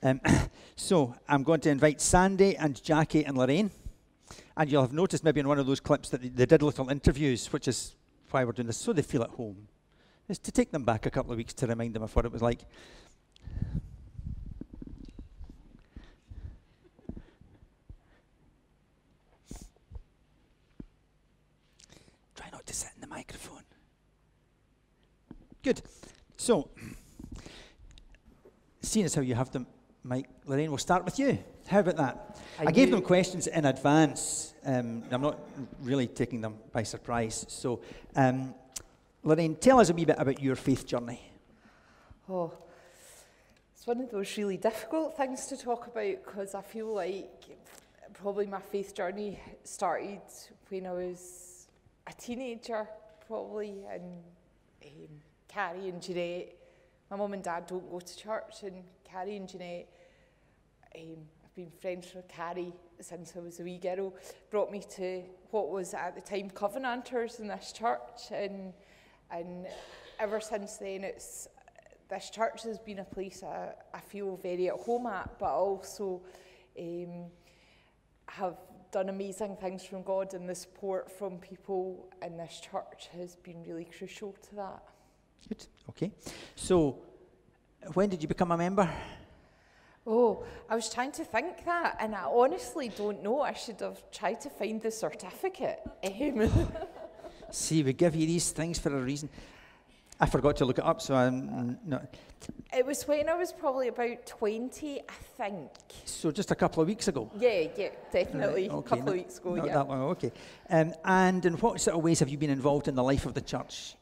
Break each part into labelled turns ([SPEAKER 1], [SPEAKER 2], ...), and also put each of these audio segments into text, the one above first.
[SPEAKER 1] Um, so I'm going to invite Sandy and Jackie and Lorraine. And you'll have noticed maybe in one of those clips that they did little interviews, which is why we're doing this, so they feel at home. It's to take them back a couple of weeks to remind them of what it was like. Try not to sit in the microphone. Good. So, seeing as how you have them, Mike, Lorraine, we'll start with you. How about that? I gave them questions in advance. I'm not really taking them by surprise. So, Lorraine, tell us a wee bit about your faith journey.
[SPEAKER 2] Oh, it's one of those really difficult things to talk about because I feel like probably my faith journey started when I was a teenager, probably, and Carrie and Jeanette. My mum and dad don't go to church, and Carrie and Jeanette, I've been friends with Carrie since I was a wee girl, brought me to what was at the time Covenanters in this church, and ever since then this church has been a place I feel very at home at, but also have done amazing things from God, and the support from people in this church has been really crucial to that.
[SPEAKER 1] Good, okay. So, when did you become a member?
[SPEAKER 2] Oh, I was trying to think that, and I honestly don't know. I should have tried to find the certificate.
[SPEAKER 1] See, we give you these things for a reason. I forgot to look it up, so I'm not.
[SPEAKER 2] It was when I was probably about 20, I think.
[SPEAKER 1] So just a couple of weeks ago?
[SPEAKER 2] Yeah, definitely.
[SPEAKER 1] Okay,
[SPEAKER 2] a couple of weeks ago,
[SPEAKER 1] not
[SPEAKER 2] yeah.
[SPEAKER 1] That long, okay. And in what sort of ways have you been involved in the life of the church?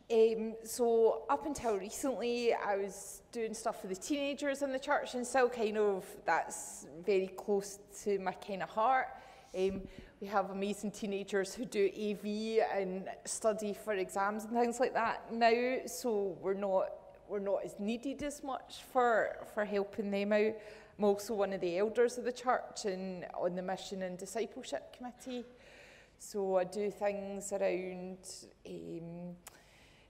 [SPEAKER 2] So up until recently, I was doing stuff for the teenagers in the church, and still kind of, that's very close to my kind of heart. We have amazing teenagers who do AV and study for exams and things like that now, so we're not as needed as much for helping them out. I'm also one of the elders of the church and on the mission and discipleship committee. So I do things around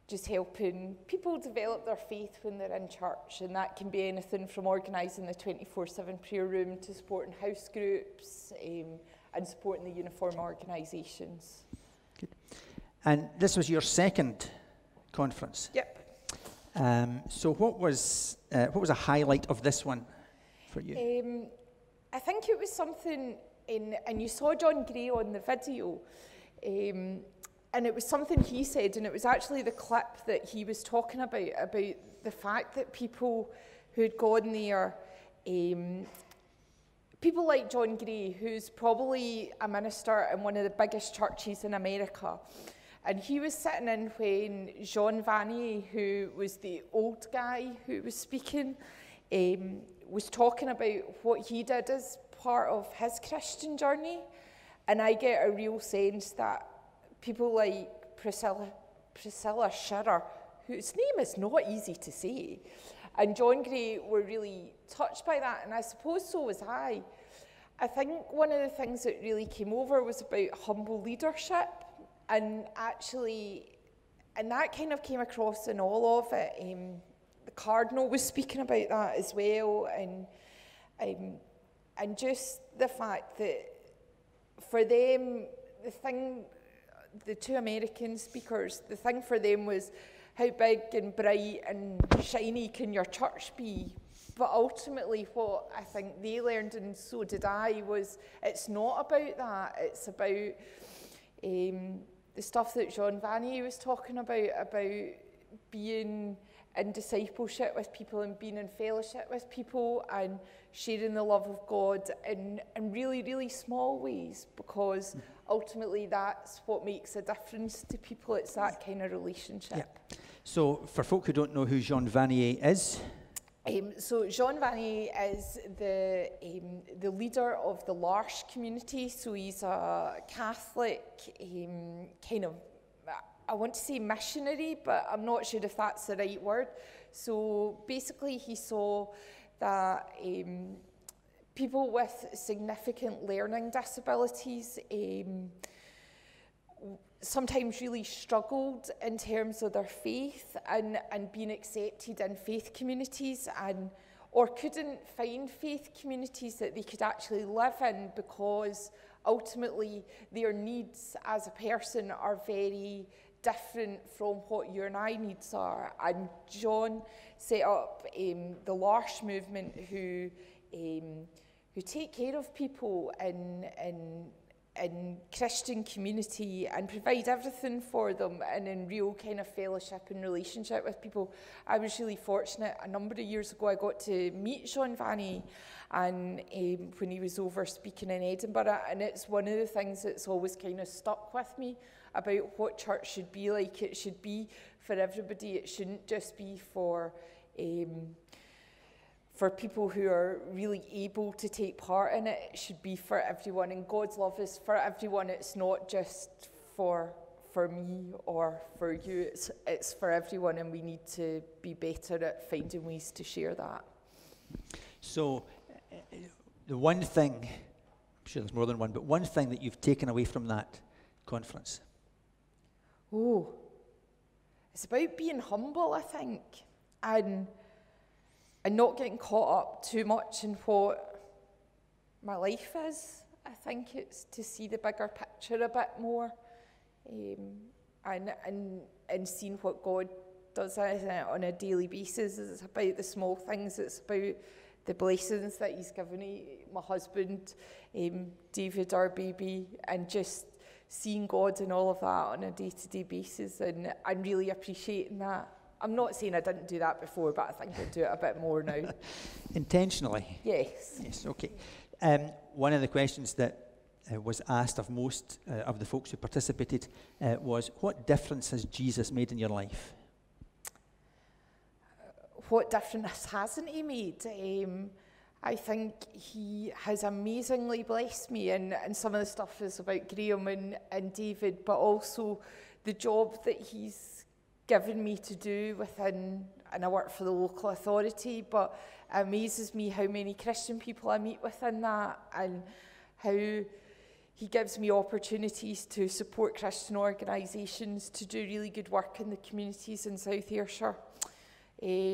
[SPEAKER 2] just helping people develop their faith when they're in church, and that can be anything from organising the 24/7 prayer room to supporting house groups, and supporting the uniform organisations.
[SPEAKER 1] Good. And this was your second conference?
[SPEAKER 2] Yep.
[SPEAKER 1] So what was a highlight of this one for you?
[SPEAKER 2] I think it was something and you saw John Gray on the video, and it was something he said, and it was actually the clip that he was talking about the fact that people who had gone there, people like John Gray, who's probably a minister in one of the biggest churches in America, and he was sitting in when Jean Vanier, who was the old guy who was speaking, was talking about what he did as part of his Christian journey, and I get a real sense that people like Priscilla Shirer, whose name is not easy to say, and John Gray were really touched by that, and I suppose so was I. I think one of the things that really came over was about humble leadership, and actually, and that kind of came across in all of it. The Cardinal was speaking about that as well, and just the fact that for them, the two American speakers, the thing for them was, how big and bright and shiny can your church be? But ultimately what I think they learned, and so did I, was it's not about that. It's about the stuff that Jean Vanier was talking about being in discipleship with people and being in fellowship with people and sharing the love of God in really, really small ways, because ultimately that's what makes a difference to people. It's that kind of relationship.
[SPEAKER 1] Yeah. So for folk who don't know who Jean Vanier is,
[SPEAKER 2] so Jean Vanier is the leader of the L'Arche community. So he's a Catholic kind of, I want to say missionary, but I'm not sure if that's the right word. So basically he saw that people with significant learning disabilities sometimes really struggled in terms of their faith and being accepted in faith communities, and or couldn't find faith communities that they could actually live in because ultimately their needs as a person are very different from what your and I needs are. And John set up the L'Arche movement who take care of people in Christian community and provide everything for them and in real kind of fellowship and relationship with people. I was really fortunate. A number of years ago I got to meet Sean Vanny and when he was over speaking in Edinburgh, and it's one of the things that's always kind of stuck with me about what church should be like. It should be for everybody. It shouldn't just be for people who are really able to take part in it. It should be for everyone, and God's love is for everyone. It's not just for me or for you, it's for everyone, and we need to be better at finding ways to share that.
[SPEAKER 1] So, the one thing, I'm sure there's more than one, but one thing that you've taken away from that conference?
[SPEAKER 2] Oh, it's about being humble, I think, and not getting caught up too much in what my life is. I think it's to see the bigger picture a bit more, and seeing what God does on a daily basis. It's about the small things. It's about the blessings that He's given me, my husband, David, our baby, and just seeing God and all of that on a day-to-day basis, and I'm really appreciating that. I'm not saying I didn't do that before, but I think I do it a bit more now.
[SPEAKER 1] Intentionally?
[SPEAKER 2] Yes.
[SPEAKER 1] Yes, okay. One of the questions that was asked of most of the folks who participated was, what difference has Jesus made in your life?
[SPEAKER 2] What difference hasn't He made? I think He has amazingly blessed me, and some of the stuff is about Graham and David, but also the job that He's given me to do within, and I work for the local authority, but it amazes me how many Christian people I meet within that, and how He gives me opportunities to support Christian organisations to do really good work in the communities in South Ayrshire. It's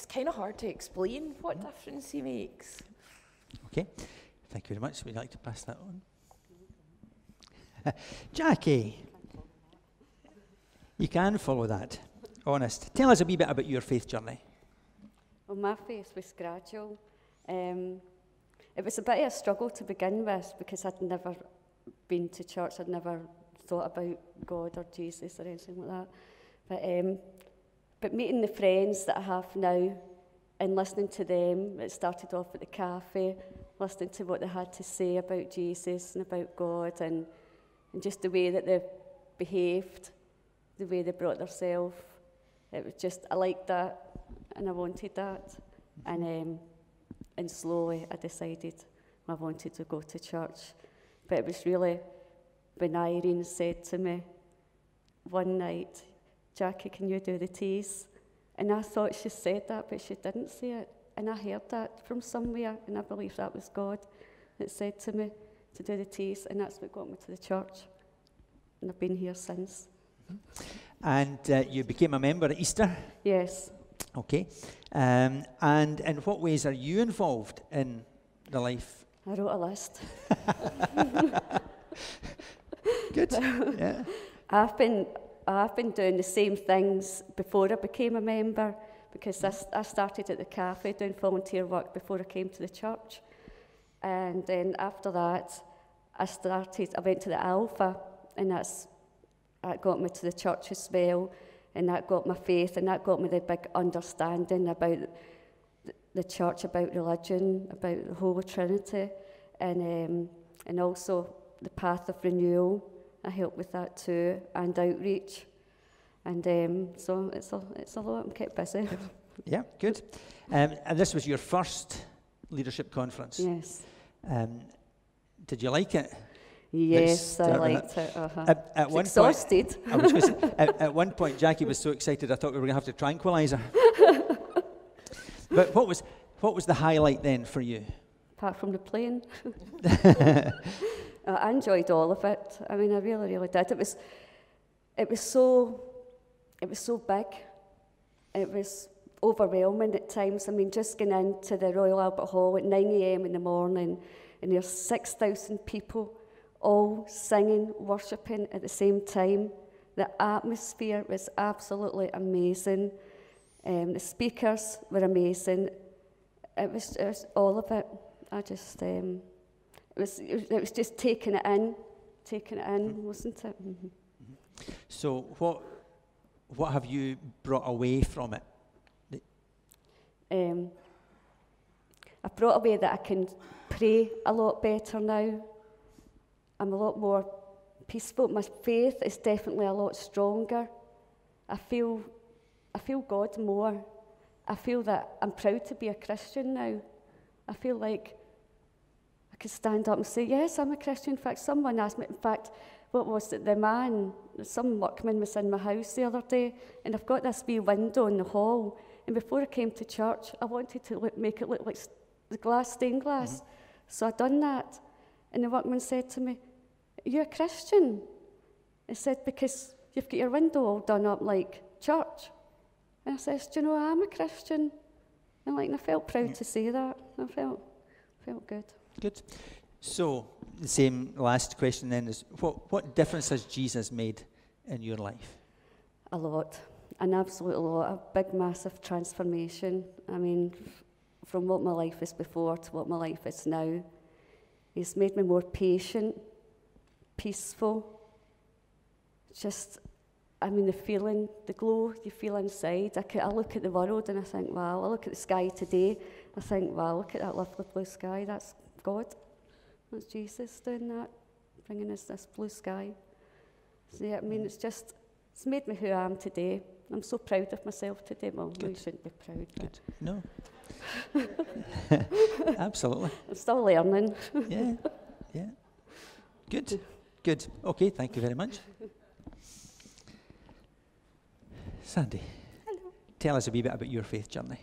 [SPEAKER 2] kind of hard to explain what difference He makes.
[SPEAKER 1] Okay, thank you very much. Would you like to pass that on? Jackie, you can follow that. Honest. Tell us a wee bit about your faith journey.
[SPEAKER 3] Well, my faith was gradual. It was a bit of a struggle to begin with because I'd never been to church. I'd never thought about God or Jesus or anything like that. But meeting the friends that I have now and listening to them, it started off at the cafe, listening to what they had to say about Jesus and about God, and just the way that they behaved, the way they brought themselves. It was just, I liked that and I wanted that. And slowly I decided I wanted to go to church. But it was really when Irene said to me one night, Jackie, can you do the teas? And I thought she said that, but she didn't say it. And I heard that from somewhere, and I believe that was God that said to me to do the teas, and that's what got me to the church. And I've been here since.
[SPEAKER 1] And you became a member at Easter?
[SPEAKER 3] Yes.
[SPEAKER 1] Okay. And in what ways are you involved in the life?
[SPEAKER 3] I wrote a list.
[SPEAKER 1] Good. Yeah.
[SPEAKER 3] I've been doing the same things before I became a member, because I started at the cafe doing volunteer work before I came to the church. And then after that, I went to the Alpha, and that got me to the church as well, and that got my faith, and that got me the big understanding about the church, about religion, about the Holy Trinity, and also the path of renewal. I help with that too, and outreach, and so it's a lot. I'm kept busy.
[SPEAKER 1] Yeah, good. And this was your first leadership conference.
[SPEAKER 3] Yes.
[SPEAKER 1] Did you like it?
[SPEAKER 3] Yes, I liked it.
[SPEAKER 1] At one
[SPEAKER 3] exhausted.
[SPEAKER 1] Point, I was going to say, at one point, Jackie was so excited I thought we were going to have to tranquilise her. But what was the highlight then for you?
[SPEAKER 3] Apart from the plane. I enjoyed all of it. I mean, I really, really did. It was so big. It was overwhelming at times. I mean, just going into the Royal Albert Hall at 9 a.m. in the morning, and there's 6,000 people all singing, worshipping at the same time. The atmosphere was absolutely amazing. The speakers were amazing. It was all of it. It was just taking it in, wasn't it? Mm-hmm.
[SPEAKER 1] So what have you brought away from it?
[SPEAKER 3] I've brought away that I can pray a lot better now. I'm a lot more peaceful. My faith is definitely a lot stronger. I feel God more. I feel that I'm proud to be a Christian now. I feel like I could stand up and say, yes, I'm a Christian. In fact, someone asked me, what was it? Some workman was in my house the other day, and I've got this wee window in the hall, and before I came to church, I wanted to make it look like the stained glass. Mm-hmm. So I done that, and the workman said to me, are you a Christian? I said, because you've got your window all done up like church. And I says, do you know, I'm a Christian. And I felt proud to say that. I felt good.
[SPEAKER 1] Good. So, the same last question then is, what difference has Jesus made in your life?
[SPEAKER 3] A lot. An absolute lot. A big, massive transformation. I mean, from what my life is before to what my life is now. He's made me more patient, peaceful. The feeling, the glow you feel inside. I look at the world and I think, wow. I look at the sky today, I think, wow, look at that lovely blue sky. That's God. That's Jesus doing that, bringing us this blue sky. So yeah, it's made me who I am today. I'm so proud of myself today. Well, no, you shouldn't be proud.
[SPEAKER 1] Good. No. Absolutely.
[SPEAKER 3] I'm still learning.
[SPEAKER 1] Yeah. Good. Okay, thank you very much. Sandy.
[SPEAKER 4] Hello.
[SPEAKER 1] Tell us a wee bit about your faith journey.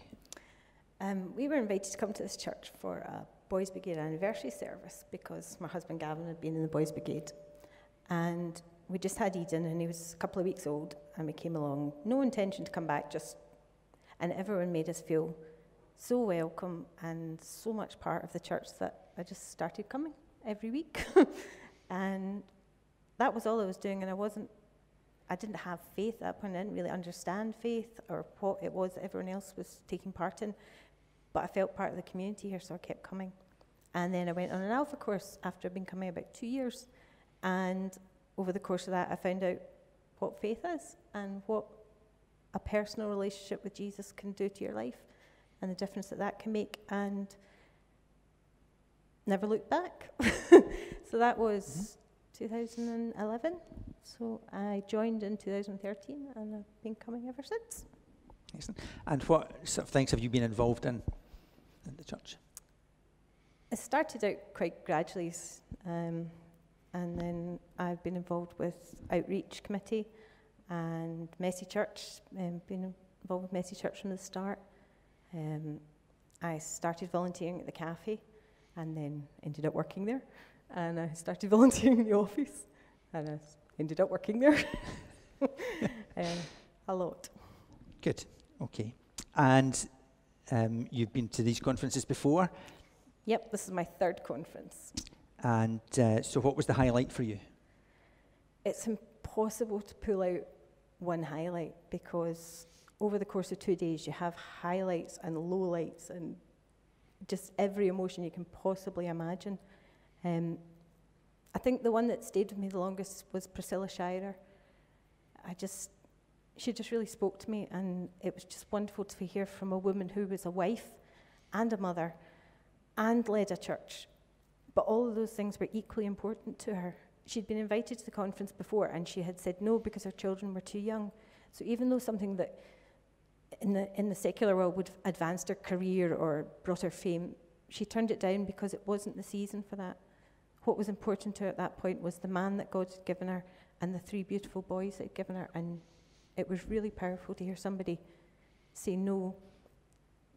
[SPEAKER 4] We were invited to come to this church for a Boys Brigade anniversary service because my husband Gavin had been in the Boys Brigade. And we just had Eden, and he was a couple of weeks old, and we came along. No intention to come back, and everyone made us feel so welcome and so much part of the church that I just started coming every week. And that was all I was doing, and I didn't have faith at that point. I didn't really understand faith or what it was that everyone else was taking part in. But I felt part of the community here, so I kept coming. And then I went on an Alpha course after I'd been coming about 2 years. And over the course of that, I found out what faith is and what a personal relationship with Jesus can do to your life and the difference that can make, and never looked back. So that was 2011. So I joined in 2013, and I've been coming ever since.
[SPEAKER 1] Excellent. And what sort of things have you been involved in the church?
[SPEAKER 4] It started out quite gradually, and then I've been involved with Outreach Committee and Messy Church, been involved with Messy Church from the start. I started volunteering at the cafe and then ended up working there. And I started volunteering in the office and I ended up working there. A lot.
[SPEAKER 1] Good. Okay. And you've been to these conferences before?
[SPEAKER 4] Yep, this is my third conference.
[SPEAKER 1] And so what was the highlight for you?
[SPEAKER 4] It's impossible to pull out one highlight because over the course of 2 days you have highlights and lowlights and just every emotion you can possibly imagine. I think the one that stayed with me the longest was Priscilla Shirer. She just really spoke to me, and it was just wonderful to hear from a woman who was a wife and a mother and led a church. But all of those things were equally important to her. She'd been invited to the conference before, and she had said no because her children were too young. So even though something that in the secular world would have advanced her career or brought her fame, she turned it down because it wasn't the season for that. What was important to her at that point was the man that God had given her and the 3 beautiful boys that he'd given her. And it was really powerful to hear somebody say, no,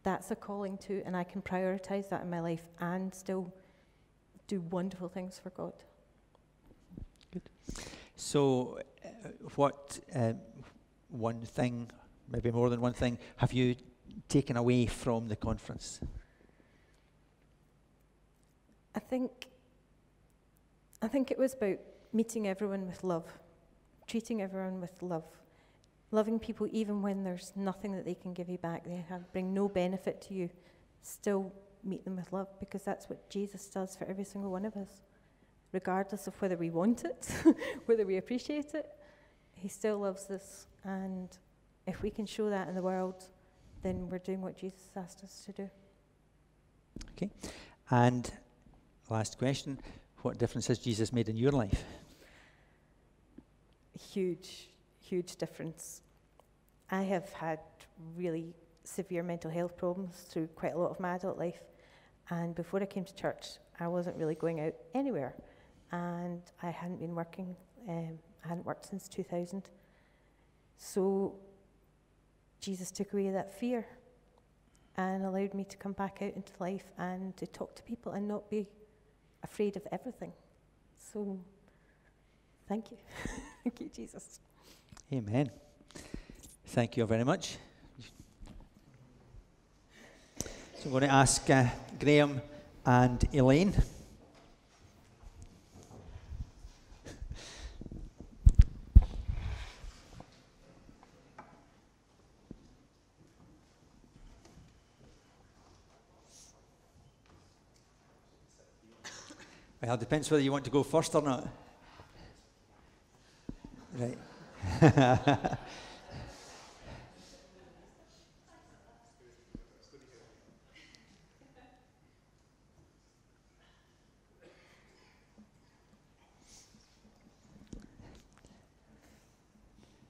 [SPEAKER 4] that's a calling too, and I can prioritize that in my life and still do wonderful things for God. Good.
[SPEAKER 1] So what one thing maybe more than one thing, have you taken away from the conference?
[SPEAKER 4] I think it was about meeting everyone with love, treating everyone with love, loving people even when there's nothing that they can give you back. They bring no benefit to you. Still meet them with love, because that's what Jesus does for every single one of us. Regardless of whether we want it, whether we appreciate it, he still loves us. And if we can show that in the world, then we're doing what Jesus asked us to do.
[SPEAKER 1] Okay. And last question, what difference has Jesus made in your life?
[SPEAKER 4] Huge, huge difference. I have had really severe mental health problems through quite a lot of my adult life. And before I came to church, I wasn't really going out anywhere. And I hadn't been working, I hadn't worked since 2000. So Jesus took away that fear and allowed me to come back out into life and to talk to people and not be afraid of everything. So, thank you. Thank you, Jesus.
[SPEAKER 1] Amen. Thank you very much. So I'm going to ask Graham and Elaine. Well, it depends whether you want to go first or not. Right. I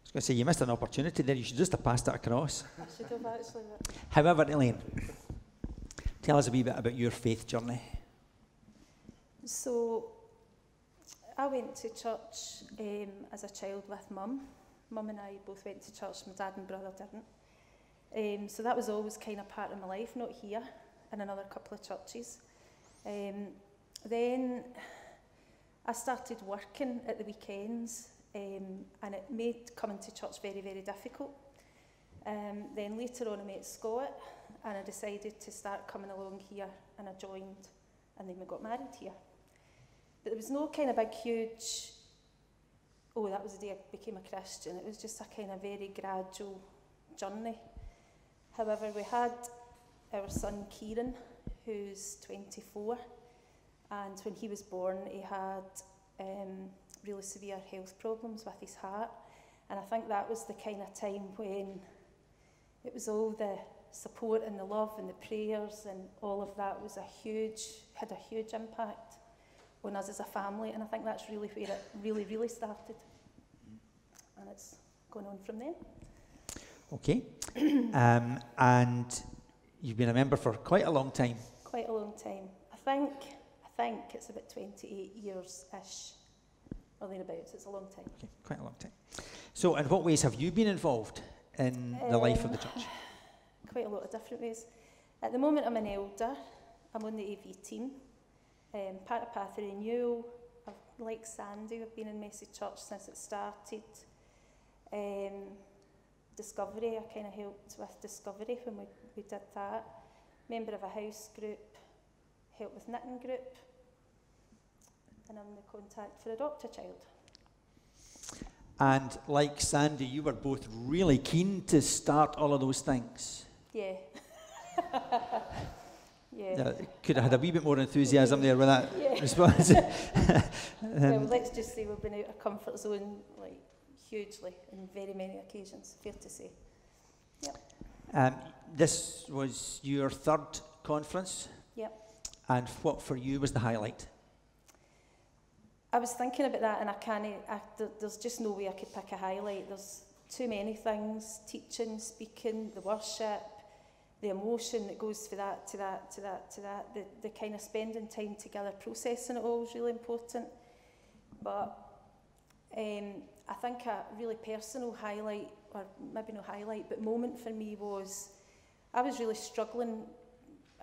[SPEAKER 1] was going to say, you missed an opportunity there. You should just have passed it across.
[SPEAKER 5] I should have actually.
[SPEAKER 1] However, Elaine, tell us a wee bit about your faith journey.
[SPEAKER 5] So, I went to church as a child with Mum. Mum and I both went to church. My dad and brother didn't. So that was always kind of part of my life, not here, in another couple of churches. Then I started working at the weekends, and it made coming to church very, very difficult. Then later on I met Scott, and I decided to start coming along here, and I joined, and then we got married here. But there was no kind of big, huge, oh, that was the day I became a Christian. It was just a kind of very gradual journey. However, we had our son Kieran, who's 24, and when he was born, he had really severe health problems with his heart. And I think that was the kind of time when it was all the support and the love and the prayers and all of that had a huge impact on us as a family. And I think that's really where it really, really started. And it's gone on from then.
[SPEAKER 1] Okay. And you've been a member for quite a long time.
[SPEAKER 5] Quite a long time. I think it's about 28 years-ish. Or thereabouts. It's a long time.
[SPEAKER 1] Okay, quite a long time. So, in what ways have you been involved in the life of the church?
[SPEAKER 5] Quite a lot of different ways. At the moment, I'm an elder. I'm on the AV team. Part of Path of Renewal. Like Sandy, I've been in Message Church since it started. Discovery, I kind of helped with Discovery when we did that. Member of a house group. Helped with knitting group. And I'm the contact for Adopt a Child.
[SPEAKER 1] And like Sandy, you were both really keen to start all of those things.
[SPEAKER 5] Yeah. Yeah.
[SPEAKER 1] Could have had a wee bit more enthusiasm there with that response.
[SPEAKER 5] Well, let's just say we've been out of comfort zone like hugely on very many occasions, fair to say. Yep.
[SPEAKER 1] This was your third conference.
[SPEAKER 5] Yep.
[SPEAKER 1] And what for you was the highlight?
[SPEAKER 5] I was thinking about that, and there's just no way I could pick a highlight. There's too many things: teaching, speaking, the worship, the emotion that goes from that to that to that to that. The kind of spending time together, processing it all is really important. But I think a really personal highlight, or maybe no highlight, but moment for me was I was really struggling.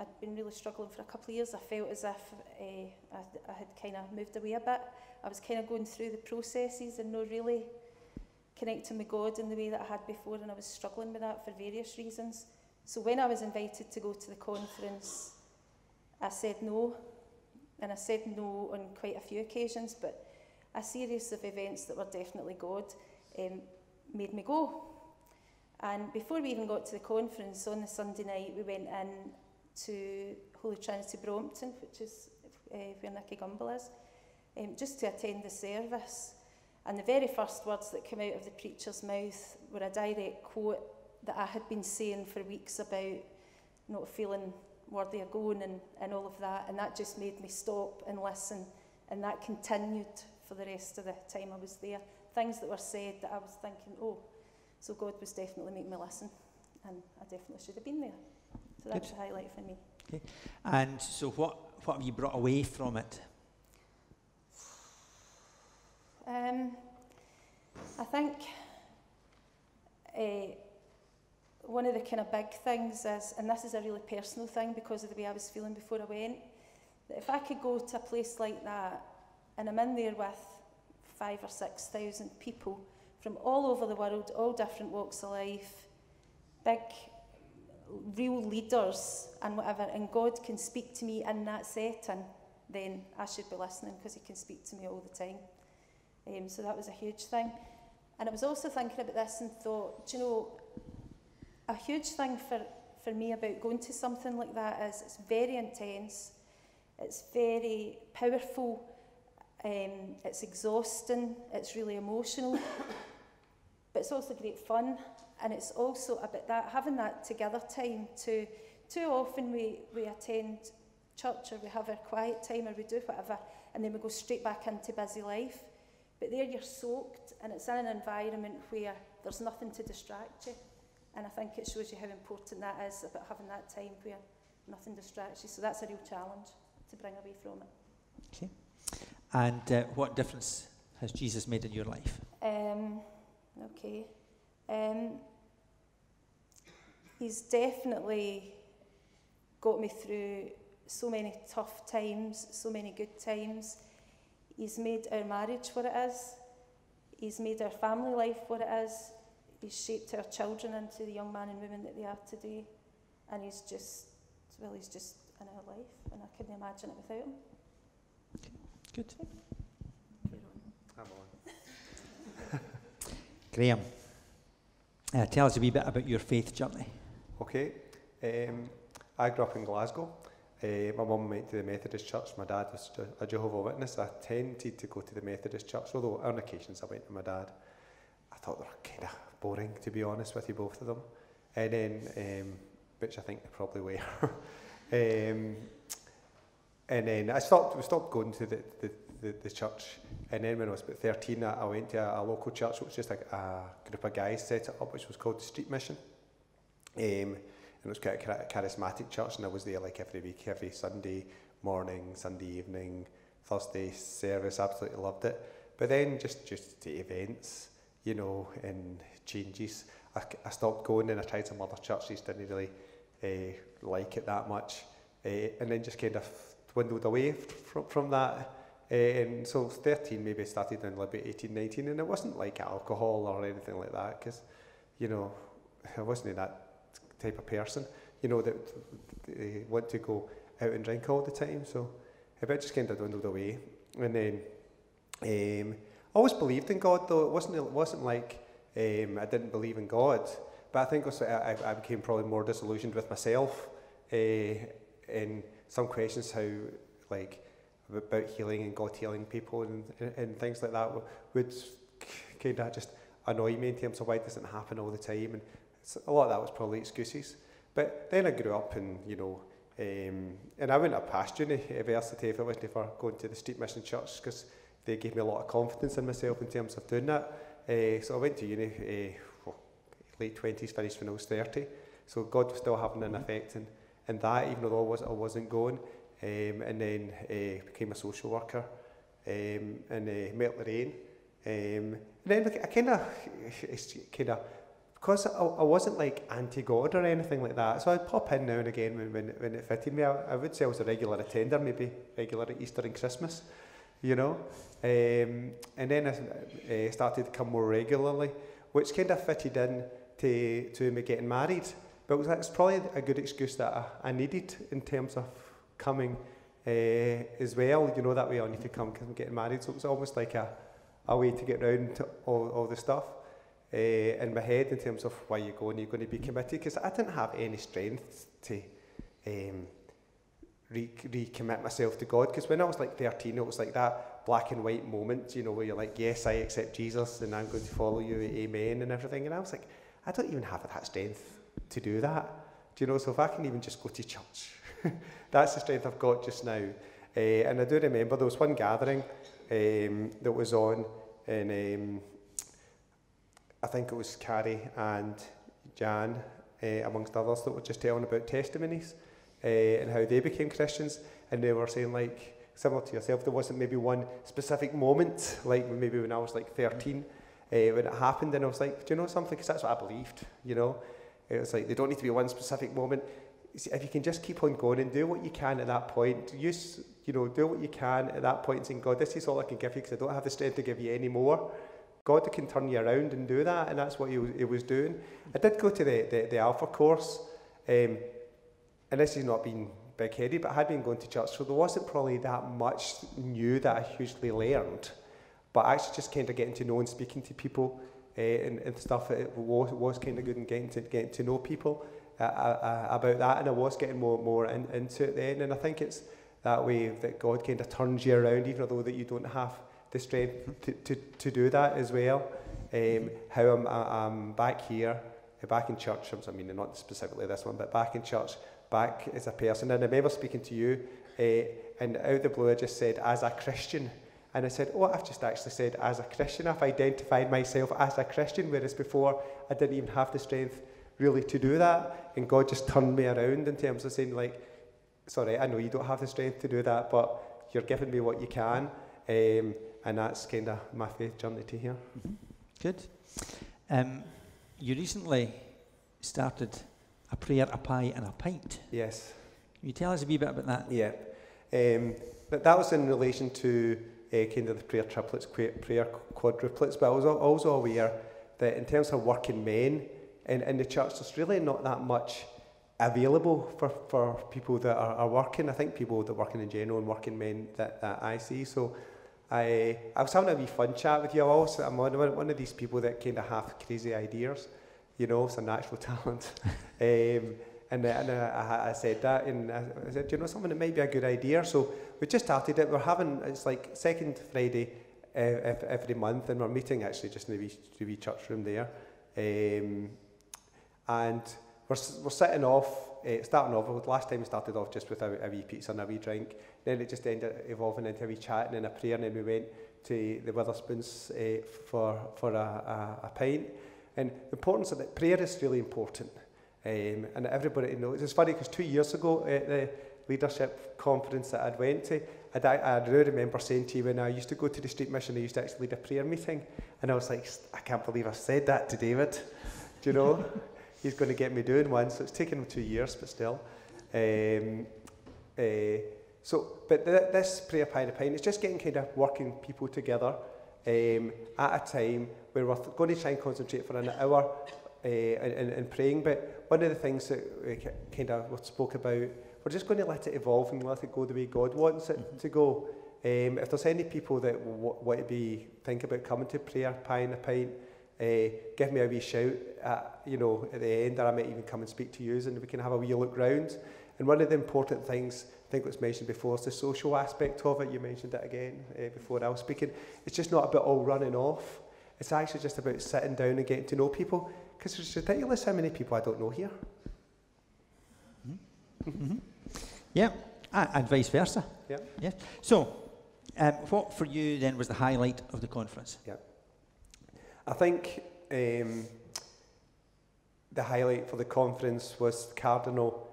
[SPEAKER 5] I'd been really struggling for a couple of years. I felt as if I had kind of moved away a bit. I was kind of going through the processes and not really connecting with God in the way that I had before, and I was struggling with that for various reasons. So when I was invited to go to the conference, I said no, and I said no on quite a few occasions, but a series of events that were definitely God made me go. And before we even got to the conference, on the Sunday night, we went in to Holy Trinity Brompton, which is where Nicky Gumbel is, just to attend the service. And the very first words that came out of the preacher's mouth were a direct quote that I had been saying for weeks about not feeling worthy of going and all of that. And that just made me stop and listen. And that continued for the rest of the time I was there. Things that were said that I was thinking, oh, so God was definitely making me listen. And I definitely should have been there. So that was a highlight for me.
[SPEAKER 1] Okay. And so what have you brought away from it?
[SPEAKER 5] I think one of the kind of big things is, and this is a really personal thing because of the way I was feeling before I went, that if I could go to a place like that and I'm in there with 5,000 or 6,000 people from all over the world, all different walks of life, big real leaders and whatever, and God can speak to me in that setting, then I should be listening because he can speak to me all the time. So that was a huge thing. And I was also thinking about this and thought, do you know, a huge thing for me about going to something like that is it's very intense, it's very powerful, it's exhausting, it's really emotional, but it's also great fun. And it's also about that, having that together time. Too often we attend church or we have our quiet time or we do whatever, and then we go straight back into busy life. But there you're soaked, and it's in an environment where there's nothing to distract you. And I think it shows you how important that is, about having that time where nothing distracts you. So that's a real challenge to bring away from it.
[SPEAKER 1] Okay. And what difference has Jesus made in your life?
[SPEAKER 5] Okay. He's definitely got me through so many tough times, so many good times. He's made our marriage what it is. He's made our family life what it is. He's shaped our children into the young man and woman that they are today. And he's just in our life, and I couldn't imagine it without him.
[SPEAKER 1] Okay. Good.
[SPEAKER 6] I'm on.
[SPEAKER 1] Graham, tell us a wee bit about your faith journey.
[SPEAKER 6] Okay. I grew up in Glasgow. My mum went to the Methodist church. My dad was a Jehovah's Witness. I tended to go to the Methodist church, although on occasions I went to my dad. I thought they were kind of boring, to be honest with you, both of them. And then, which I think they probably were. And then we stopped going to the church. And then when I was about 13, I went to a local church, which was just a group of guys set it up, which was called the Street Mission. And it was quite a charismatic church, and I was there like every week, every Sunday morning, Sunday evening, Thursday service, absolutely loved it. But then just the events, you know, and changes, I stopped going, and I tried some other churches, didn't really like it that much, and then just kind of dwindled away from that. And so 13 maybe started in about 18, 19, and it wasn't like alcohol or anything like that, because, you know, I wasn't that type of person, you know, that want to go out and drink all the time. So it just kind of dwindled away. And then I always believed in God, though. It wasn't like I didn't believe in God, but I think also I became probably more disillusioned with myself in some questions, how like about healing and God healing people and things like that would kind of just annoy me in terms of why it doesn't happen all the time. And a lot of that was probably excuses. But then I grew up and, you know, and I went up past university if it wasn't for going to the Street Mission Church, because they gave me a lot of confidence in myself in terms of doing that. So I went to uni, late 20s, finished when I was 30. So God was still having an effect in that, even though I wasn't going. And then became a social worker and met Lorraine. And then I kind of, because I wasn't like anti-God or anything like that, so I'd pop in now and again when it fitted me. I would say I was a regular attender, maybe regular at Easter and Christmas, you know. And then I started to come more regularly. which kind of fitted in to me getting married. But it's probably a good excuse that I needed in terms of coming as well. You know, that way I need to come because I'm getting married. So it was almost like a way to get around to all the stuff in my head in terms of why you're going to be committed. Because I didn't have any strength to recommit myself to God. Because when I was like 13, it was like that black and white moment, you know, where you're like, yes, I accept Jesus and I'm going to follow you, amen, and everything. And I was like, I don't even have that strength to do that. Do you know, so if I can even just go to church, that's the strength I've got just now. And I do remember there was one gathering that was on, and I think it was Carrie and Jan, amongst others, that were just telling about testimonies and how they became Christians. And they were saying, like, similar to yourself, there wasn't maybe one specific moment, like maybe when I was like 13, when it happened, and I was like, do you know something? Because that's what I believed, you know. It was like, there don't need to be one specific moment. If you can just keep on going and do what you can at that point, do what you can at that point and saying, God, this is all I can give you because I don't have the strength to give you any more. God can turn you around and do that, and that's what he was doing. I did go to the Alpha course, and this is not being big-headed, but I had been going to church, so there wasn't probably that much new that I hugely learned, but actually just kind of getting to know and speaking to people and stuff, it was kind of good in getting to know people about that, and I was getting more into it then, and I think it's that way that God kind of turns you around, even though that you don't have the strength to do that as well. How I'm back here, back in church, I mean not specifically this one, but back in church, back as a person, and I remember speaking to you, and out of the blue I just said, as a Christian. And I said, oh, I've just actually said as a Christian. I've identified myself as a Christian, whereas before I didn't even have the strength really to do that. And God just turned me around in terms of saying, like, sorry, I know you don't have the strength to do that, but you're giving me what you can. And that's kind of my faith journey to here.
[SPEAKER 1] Mm-hmm. Good. You recently started a prayer, a pie and a pint.
[SPEAKER 6] Yes.
[SPEAKER 1] Can you tell us a wee bit about that?
[SPEAKER 6] Yeah. That was in relation to kind of the prayer triplets, prayer quadruplets, but I was also aware that in terms of working men in the church, there's really not that much available for people that are working. I think people that are working in general and working men that I see. So I was having a wee fun chat with you. I'm one of these people that kind of have crazy ideas, you know, it's a natural talent. And I said that, and I said, you know, something that might be a good idea. So we just started it. We're having, it's like second Friday every month, and we're meeting actually just in the wee church room there. And we're sitting off, starting off, last time we started off just with a wee pizza and a wee drink. Then it just ended evolving into a wee chat and then a prayer, and then we went to the Witherspoons for a pint. And the importance of it, prayer is really important. And everybody knows. It's funny because 2 years ago at the leadership conference that I'd went to, I do remember saying to you, when I used to go to the street mission, I used to actually lead a prayer meeting, and I was like, I can't believe I said that to David. Do you know? He's going to get me doing one, so it's taken him 2 years, but still. But this prayer pie and a pint is just getting kind of working people together at a time where we're going to try and concentrate for an hour and praying. But one of the things that we kind of spoke about, we're just going to let it evolve and let it go the way God wants it to go. If there's any people that want to think about coming to prayer pie and a pint, give me a wee shout at the end, or I might even come and speak to you, and we can have a wee look round. And one of the important things, I think it was mentioned before, is the social aspect of it. You mentioned it again before I was speaking. It's just not about all running off. It's actually just about sitting down and getting to know people, because it's ridiculous how many people I don't know here.
[SPEAKER 1] Mm-hmm. Yeah, and vice versa.
[SPEAKER 6] Yeah.
[SPEAKER 1] Yeah. So, what for you then was the highlight of the conference?
[SPEAKER 6] Yeah. I think the highlight for the conference was Cardinal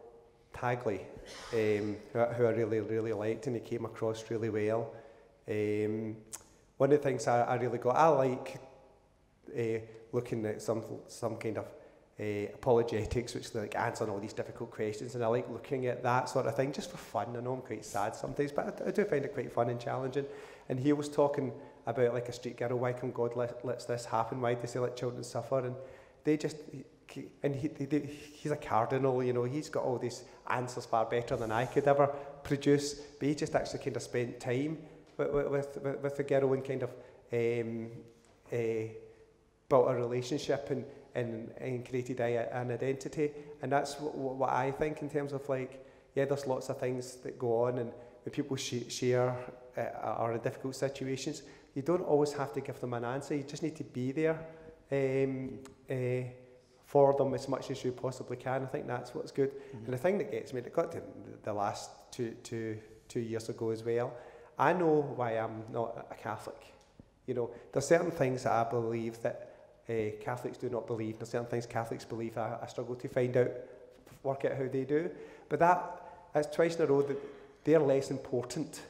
[SPEAKER 6] Tagley, who I really, really liked, and he came across really well. One of the things I really got, I like looking at some kind of apologetics, which like answering all these difficult questions, and I like looking at that sort of thing just for fun. I know I'm quite sad sometimes, but I do find it quite fun and challenging. And he was talking about like a street girl, why come God lets this happen? Why does he let children suffer? And they just, and he's a cardinal, you know, he's got all these answers far better than I could ever produce, but he just actually kind of spent time with the girl and kind of built a relationship and created an identity. And that's what I think in terms of like, yeah, there's lots of things that go on, and when people share are in difficult situations, you don't always have to give them an answer. You just need to be there for them as much as you possibly can. I think that's what's good. Mm-hmm. And the thing that gets me, it got to the last two years ago as well, I know why I'm not a Catholic. You know, there's certain things that I believe that Catholics do not believe. There's certain things Catholics believe I struggle to work out how they do. But that's twice in a row that they're less important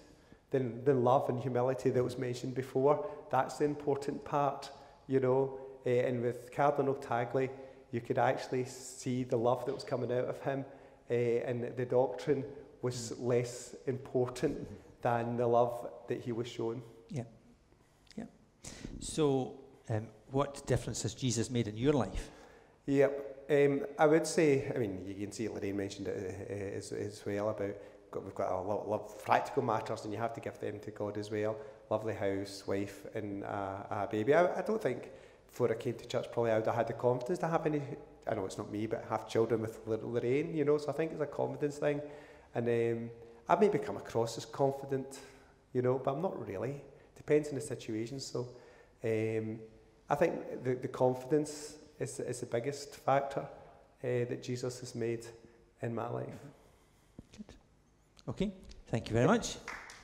[SPEAKER 6] than love and humility that was mentioned before. That's the important part, you know. And with Cardinal Tagle, you could actually see the love that was coming out of him, and the doctrine was less important than the love that he was shown. Yeah.
[SPEAKER 1] Yeah. So, what difference has Jesus made in your life?
[SPEAKER 6] Yep. I would say, I mean, you can see Lorraine mentioned it as well about we've got a lot of practical matters, and you have to give them to God as well. Lovely house, wife, and a baby. I don't think before I came to church probably I would have had the confidence to have any, I know it's not me, but have children with Lorraine, you know, so I think it's a confidence thing. And I may become across as confident, you know, but I'm not really. Depends on the situation. So I think the confidence is the biggest factor that Jesus has made in my life.
[SPEAKER 1] Good. Okay, thank you very much.